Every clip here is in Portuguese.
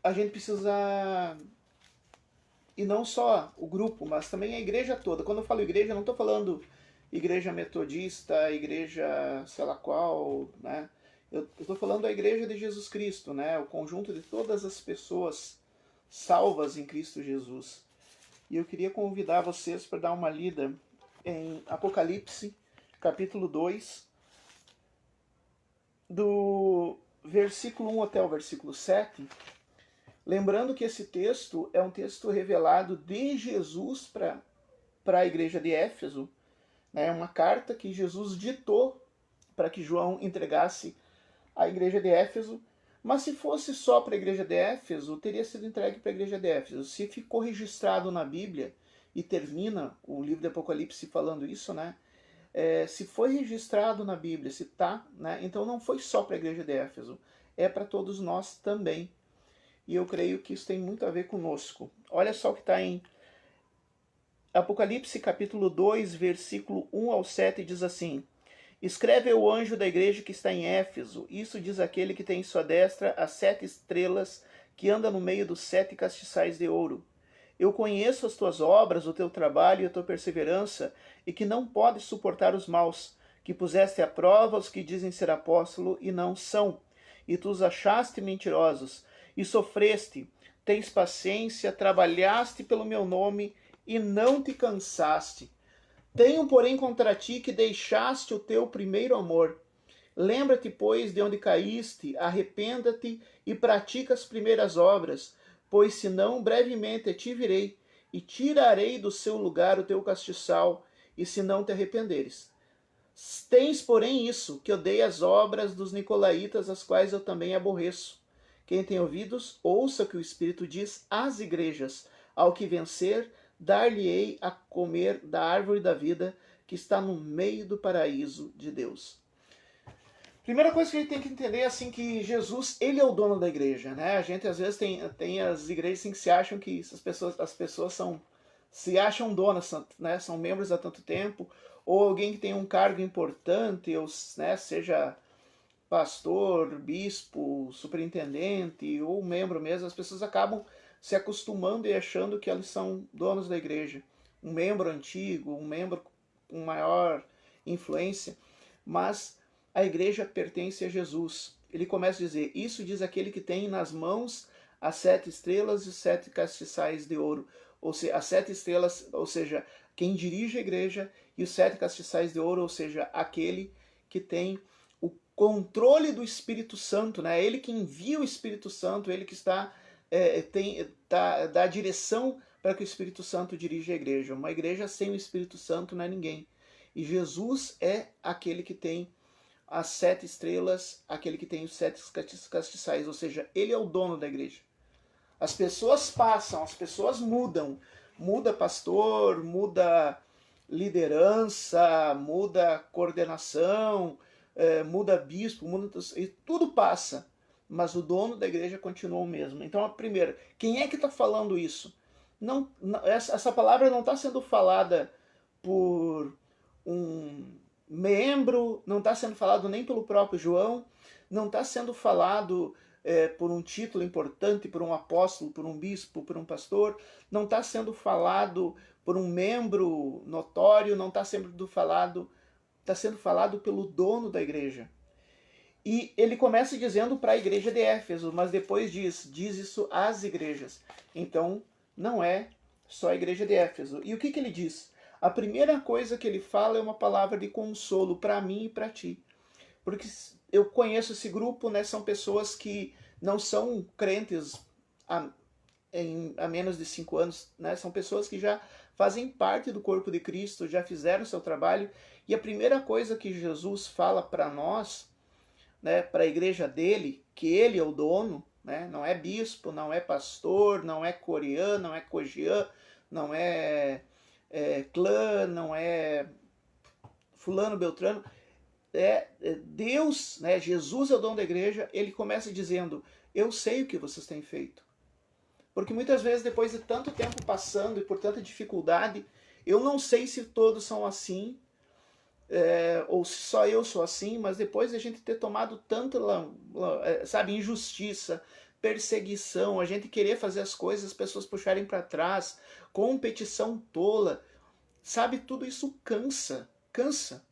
a gente precisa, e não só o grupo, mas também a igreja toda. Quando eu falo igreja, eu não estou falando igreja metodista, igreja sei lá qual, né? Eu estou falando da igreja de Jesus Cristo, né? O conjunto de todas as pessoas salvas em Cristo Jesus. E eu queria convidar vocês para dar uma lida em Apocalipse, capítulo 2, do versículo 1 até o versículo 7. Lembrando que esse texto é um texto revelado de Jesus para a igreja de Éfeso. É uma carta que Jesus ditou para que João entregasse à igreja de Éfeso. Mas se fosse só para a igreja de Éfeso, teria sido entregue para a igreja de Éfeso. Se ficou registrado na Bíblia, e termina o livro de Apocalipse falando isso, né? Se foi registrado na Bíblia, se tá, né? Então não foi só para a igreja de Éfeso, é para todos nós também. E eu creio que isso tem muito a ver conosco. Olha só o que está em Apocalipse capítulo 2, versículo 1 ao 7, diz assim: Escreve ao anjo da igreja que está em Éfeso, isso diz aquele que tem em sua destra as 7 estrelas, que anda no meio dos 7 castiçais de ouro. Eu conheço as tuas obras, o teu trabalho e a tua perseverança, e que não podes suportar os maus, que puseste à prova os que dizem ser apóstolo e não são, e tu os achaste mentirosos, e sofreste, tens paciência, trabalhaste pelo meu nome e não te cansaste. Tenho, porém, contra ti que deixaste o teu primeiro amor. Lembra-te, pois, de onde caíste, arrependa-te e pratica as primeiras obras, pois senão brevemente te virei e tirarei do seu lugar o teu castiçal, e se não te arrependeres. Tens, porém, isso, que odeia as obras dos nicolaítas, as quais eu também aborreço. Quem tem ouvidos, ouça o que o Espírito diz às igrejas. Ao que vencer, dar-lhe-ei a comer da árvore da vida, que está no meio do paraíso de Deus. Primeira coisa que a gente tem que entender é assim que Jesus, ele é o dono da igreja, né? A gente às vezes tem as igrejas assim, que se acham que as pessoas se acham donas, né? São membros há tanto tempo, ou alguém que tem um cargo importante, ou, né, seja pastor, bispo, superintendente ou membro mesmo, as pessoas acabam se acostumando e achando que eles são donos da igreja. Um membro antigo, um membro com maior influência, mas a igreja pertence a Jesus. Ele começa a dizer, isso diz aquele que tem nas mãos as 7 estrelas e os 7 castiçais de ouro. Ou seja, as 7 estrelas, ou seja, quem dirige a igreja, e os 7 castiçais de ouro, ou seja, aquele que tem o controle do Espírito Santo, né? Ele que envia o Espírito Santo, ele que dá a direção para que o Espírito Santo dirija a igreja. Uma igreja sem o Espírito Santo não é ninguém. E Jesus é aquele que tem as 7 estrelas, aquele que tem os 7 castiçais, ou seja, ele é o dono da igreja. As pessoas passam, as pessoas mudam. Muda pastor, muda liderança, muda coordenação, muda bispo, e tudo passa. Mas o dono da igreja continua o mesmo. Então, primeiro, quem é que está falando isso? Essa palavra não está sendo falada por um membro, não está sendo falado nem pelo próprio João, não está sendo falado por um título importante, por um apóstolo, por um bispo, por um pastor, não está sendo falado por um membro notório, não está sendo falado, está sendo falado pelo dono da igreja. E ele começa dizendo para a igreja de Éfeso, mas depois diz isso às igrejas. Então, não é só a igreja de Éfeso. E o que ele diz? A primeira coisa que ele fala é uma palavra de consolo para mim e para ti. Porque eu conheço esse grupo, né? São pessoas que não são crentes há menos de 5 anos, né? São pessoas que já fazem parte do corpo de Cristo, já fizeram seu trabalho. E a primeira coisa que Jesus fala para nós, né, para a igreja dele, que ele é o dono, né? Não é bispo, não é pastor, não é coreano, não é cogian, não é clã, não é fulano, beltrano. Deus, né, Jesus é o dono da igreja, ele começa dizendo, eu sei o que vocês têm feito. Porque muitas vezes, depois de tanto tempo passando e por tanta dificuldade, eu não sei se todos são assim, ou se só eu sou assim, mas depois de a gente ter tomado tanta, sabe, injustiça, perseguição, a gente querer fazer as coisas, as pessoas puxarem para trás, competição tola, sabe, tudo isso cansa, cansa.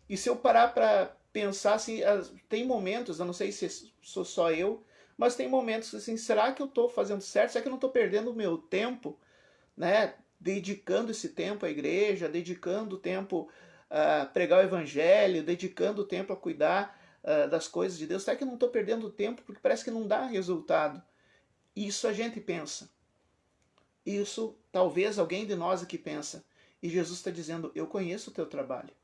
E se eu parar para pensar assim, tem momentos, eu não sei se sou só eu, mas tem momentos assim, será que eu estou fazendo certo? Será que eu não estou perdendo o meu tempo, né? Dedicando esse tempo à igreja, dedicando tempo a pregar o evangelho, dedicando tempo a cuidar das coisas de Deus. Será que eu não estou perdendo tempo porque parece que não dá resultado? Isso a gente pensa. Isso talvez alguém de nós aqui pensa. E Jesus está dizendo, eu conheço o teu trabalho.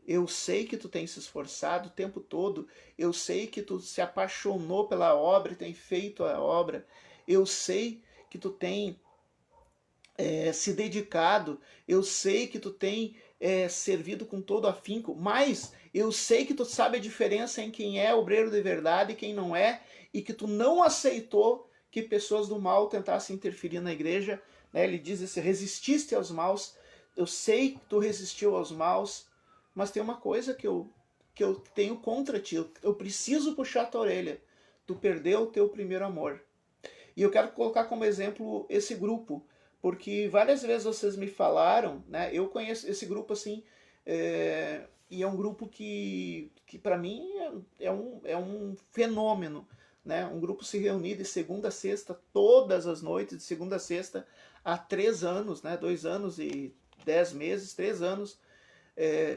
Eu sei que tu tem se esforçado o tempo todo. Eu sei que tu se apaixonou pela obra e tem feito a obra. Eu sei que tu tem se dedicado. Eu sei que tu tem servido com todo afinco. Mas eu sei que tu sabe a diferença em quem é obreiro de verdade e quem não é. E que tu não aceitou que pessoas do mal tentassem interferir na igreja. Né? Ele diz assim, resististe aos maus. Eu sei que tu resistiu aos maus. Mas tem uma coisa que eu tenho contra ti. Eu preciso puxar a tua orelha. Tu perdeu o teu primeiro amor. E eu quero colocar como exemplo esse grupo, porque várias vezes vocês me falaram, né? Eu conheço esse grupo assim, e é um grupo que para mim é um fenômeno, né? Um grupo se reunir de segunda a sexta, todas as noites, de segunda a sexta, há 3 anos, né? 2 anos e 10 meses, 3 anos,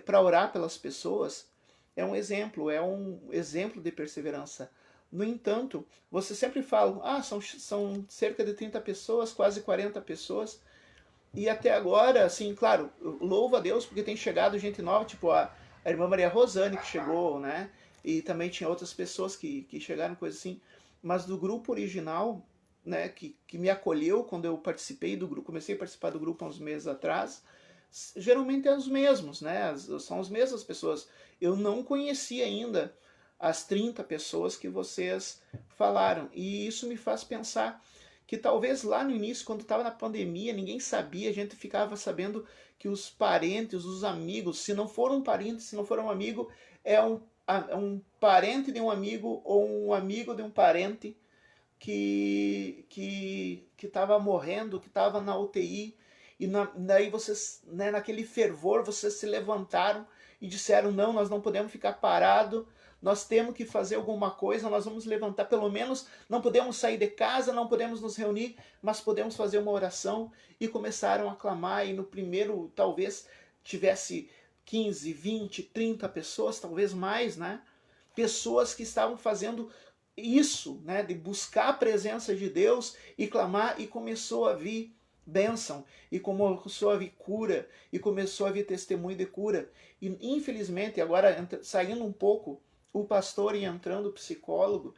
para orar pelas pessoas, é um exemplo de perseverança. No entanto, você sempre fala, são cerca de 30 pessoas, quase 40 pessoas, e até agora, assim, claro, louvo a Deus porque tem chegado gente nova, tipo a irmã Maria Rosane que chegou, né? E também tinha outras pessoas que chegaram, coisa assim. Mas do grupo original, né, que me acolheu quando eu participei do grupo, comecei a participar do grupo há uns meses atrás, geralmente é os mesmos, né? São as mesmas pessoas. Eu não conhecia ainda as 30 pessoas que vocês falaram. E isso me faz pensar que talvez lá no início, quando estava na pandemia, ninguém sabia, a gente ficava sabendo que os parentes, os amigos, se não for um parente, se não for um amigo, é um parente de um amigo ou um amigo de um parente que estava morrendo, que estava na UTI, e daí vocês, né, naquele fervor, vocês se levantaram e disseram, não, nós não podemos ficar parados, nós temos que fazer alguma coisa, nós vamos levantar, pelo menos não podemos sair de casa, não podemos nos reunir, mas podemos fazer uma oração, e começaram a clamar, e no primeiro, talvez, tivesse 15, 20, 30 pessoas, talvez mais, né? Pessoas que estavam fazendo isso, né, de buscar a presença de Deus e clamar, e começou a vir bênção, e começou a vir cura, e começou a vir testemunho de cura. E infelizmente, agora saindo um pouco o pastor e entrando o psicólogo,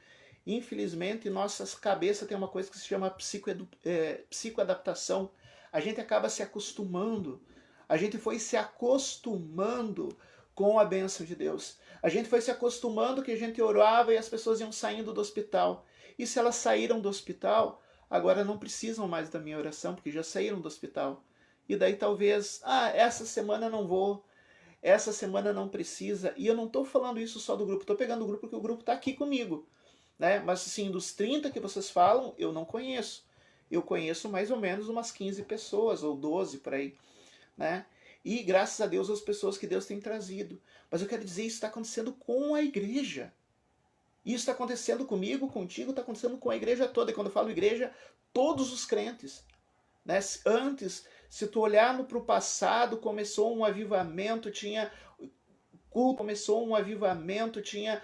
infelizmente nossas cabeças tem uma coisa que se chama psicoadaptação. A gente acaba se acostumando, a gente foi se acostumando com a bênção de Deus. A gente foi se acostumando que a gente orava e as pessoas iam saindo do hospital. E se elas saíram do hospital, agora não precisam mais da minha oração, porque já saíram do hospital. E daí talvez, essa semana não vou, essa semana não precisa. E eu não estou falando isso só do grupo, estou pegando o grupo porque o grupo está aqui comigo. Né? Mas assim, dos 30 que vocês falam, eu não conheço. Eu conheço mais ou menos umas 15 pessoas, ou 12 por aí. Né? E graças a Deus as pessoas que Deus tem trazido. Mas eu quero dizer, isso está acontecendo com a igreja. Isso está acontecendo comigo, contigo, está acontecendo com a igreja toda. E quando eu falo igreja, todos os crentes. Né? Antes, se tu olhar para o passado, começou um avivamento, tinha culto, começou um avivamento, tinha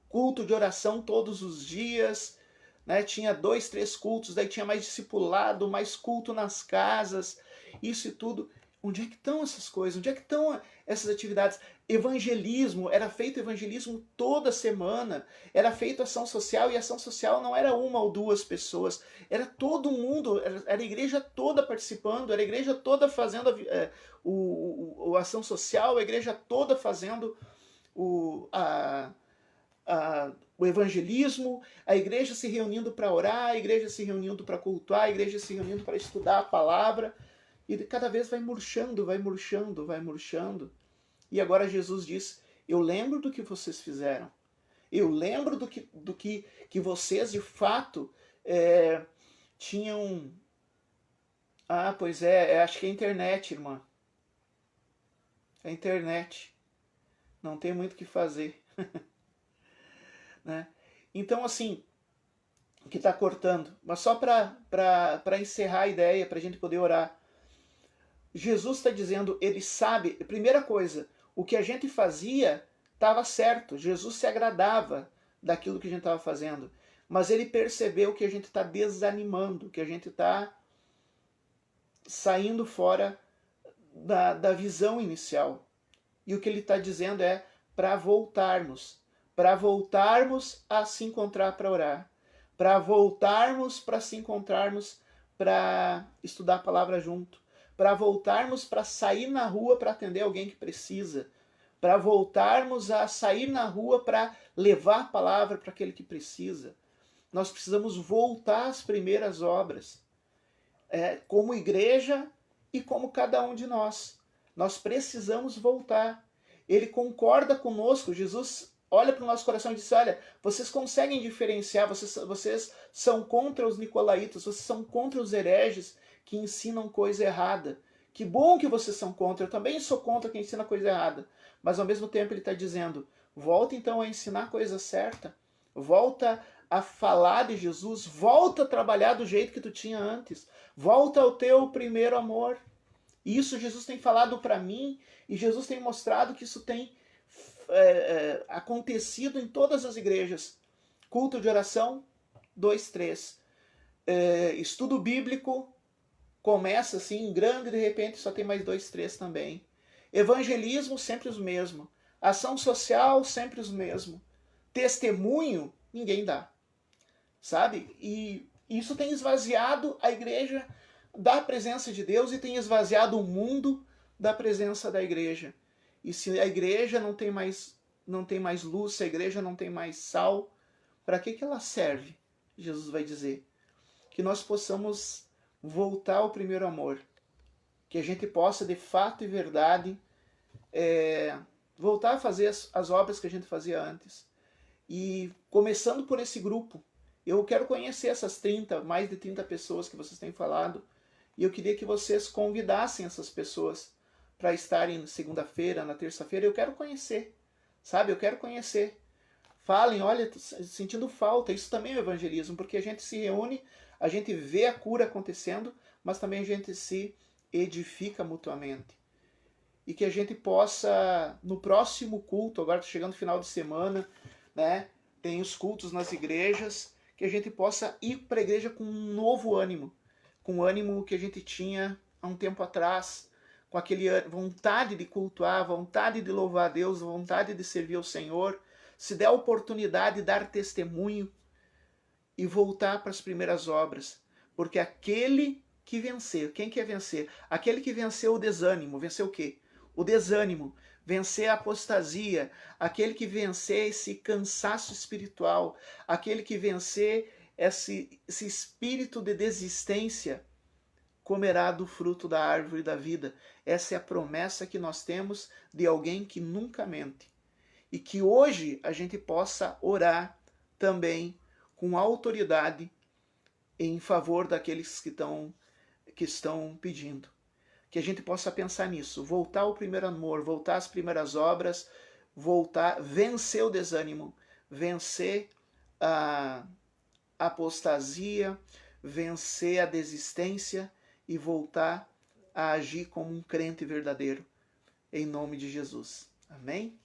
culto de oração todos os dias, né? Tinha 2, 3 cultos, daí tinha mais discipulado, mais culto nas casas, isso e tudo. Onde é que estão essas coisas? Onde é que estão essas atividades? Evangelismo, era feito evangelismo toda semana, era feito ação social, e ação social não era uma ou duas pessoas, era todo mundo, era a igreja toda participando, era a igreja toda fazendo a ação social, a igreja toda fazendo o evangelismo, a igreja se reunindo para orar, a igreja se reunindo para cultuar, a igreja se reunindo para estudar a palavra, e cada vez vai murchando, vai murchando, vai murchando. E agora Jesus diz, eu lembro do que vocês fizeram, Eu lembro que vocês, de fato, tinham... Ah, pois acho que é a internet, irmã. É a internet. Não tem muito o que fazer. Né? Então, assim, que está cortando. Mas só para encerrar a ideia, para a gente poder orar. Jesus está dizendo, ele sabe, primeira coisa, o que a gente fazia estava certo. Jesus se agradava daquilo que a gente estava fazendo. Mas ele percebeu que a gente está desanimando, que a gente está saindo fora da visão inicial. E o que ele está dizendo é para voltarmos a se encontrar para orar, para voltarmos para se encontrarmos para estudar a palavra junto, para voltarmos para sair na rua para atender alguém que precisa, para voltarmos a sair na rua para levar a palavra para aquele que precisa. Nós precisamos voltar às primeiras obras, como igreja e como cada um de nós. Nós precisamos voltar. Ele concorda conosco. Jesus olha para o nosso coração e diz, olha, vocês conseguem diferenciar, vocês são contra os nicolaítas, vocês são contra os hereges que ensinam coisa errada. Que bom que vocês são contra, eu também sou contra quem ensina coisa errada. Mas ao mesmo tempo ele está dizendo, volta então a ensinar a coisa certa, volta a falar de Jesus, volta a trabalhar do jeito que tu tinha antes, volta ao teu primeiro amor. E isso Jesus tem falado para mim, e Jesus tem mostrado que isso tem acontecido em todas as igrejas. Culto de oração, 2, 3. Estudo bíblico, começa assim, grande, e de repente só tem mais 2, 3 também. Evangelismo, sempre os mesmos. Ação social, sempre os mesmos. Testemunho, ninguém dá. Sabe? E isso tem esvaziado a igreja da presença de Deus e tem esvaziado o mundo da presença da igreja. E se a igreja não tem mais luz, se a igreja não tem mais sal, para que ela serve? Jesus vai dizer. Que nós possamos voltar ao primeiro amor. Que a gente possa, de fato e verdade, voltar a fazer as obras que a gente fazia antes. E começando por esse grupo, eu quero conhecer essas mais de 30 pessoas que vocês têm falado, e eu queria que vocês convidassem essas pessoas para estarem segunda-feira, na terça-feira. Eu quero conhecer, sabe? Eu quero conhecer. Falem, olha, sentindo falta. Isso também é evangelismo, porque a gente se reúne, a gente vê a cura acontecendo, mas também a gente se edifica mutuamente. E que a gente possa, no próximo culto, agora está chegando o final de semana, né? Tem os cultos nas igrejas, que a gente possa ir para a igreja com um novo ânimo, com o ânimo que a gente tinha há um tempo atrás, com aquele vontade de cultuar, vontade de louvar a Deus, vontade de servir ao Senhor, se der a oportunidade, dar testemunho e voltar para as primeiras obras. Porque aquele que vencer, quem quer vencer? Aquele que venceu o desânimo, venceu o quê? O desânimo, vencer a apostasia, aquele que vencer esse cansaço espiritual, aquele que vencer esse espírito de desistência, comerá do fruto da árvore da vida. Essa é a promessa que nós temos de alguém que nunca mente. E que hoje a gente possa orar também com autoridade em favor daqueles que estão pedindo. Que a gente possa pensar nisso, voltar ao primeiro amor, voltar às primeiras obras, vencer o desânimo, vencer a apostasia, vencer a desistência e voltar a agir como um crente verdadeiro, em nome de Jesus. Amém?